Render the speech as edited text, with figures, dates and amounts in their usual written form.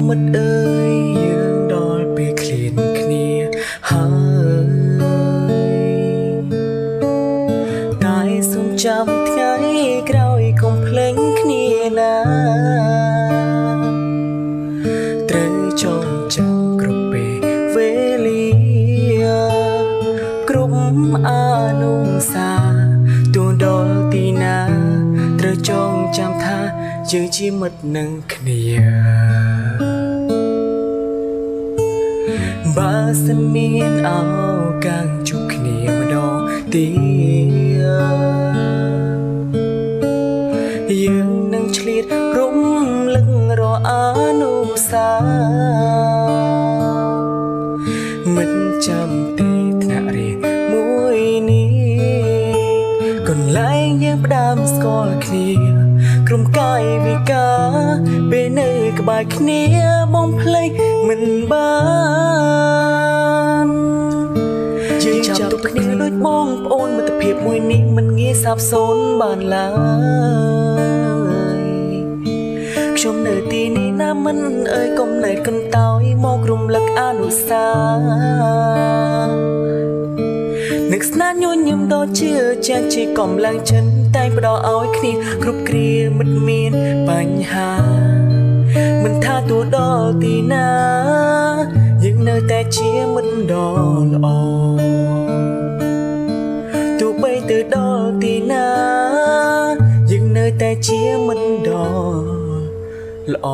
មិត្តអើយយើងដល់ពេលឃ្លានគ្នាហើយតែសូមចាំថ្ងៃក្រោយកុំភ្លេចគ្នាណាត្រូវចងចាំគ្រប់ពេលវេលាគ្រប់អនុសាទូដល់ទីណាត្រូវចងចាំថាយើងជាមិត្តនឹងគ្នាបើសិនមានឱកាសជួបគ្នាម្ដងទៀតយើងនឹងឆ្លៀតរំលឹករកអនុស្សាវរីយ៍មិនចាំទេថ្នាក់រៀនមួយនេះកន្លែងយើងផ្ដើមស្គាល់គ្នាក្រុមកាយវិការពេលនៅក្បែរគ្នាបងភ្លេចមិនបានយើងចាំទុកគ្នាដូចបងប្អូនមិត្តភាពមួយនេះមិនងាយសាបសូន្យបានឡើយខ្ញុំនៅទីនេះណាមិនអើយកុំណែកន្តើយមករំលឹកអនុស្សាវរីយ៍នឹកស្នាញញឹមដល់ជឿជាក់ជាកំឡើងចិនតែផ្ដល់ឲ្យគ្នាគ្រប់គ្រាមិត្តមានបញ្ហាមិនថាទូដល់ទីណាយើងនៅតែជាមិត្តដ៏ល្អទោះបីទៅដល់ទីណាយើងនៅតែជាមិត្តដ៏ល្អ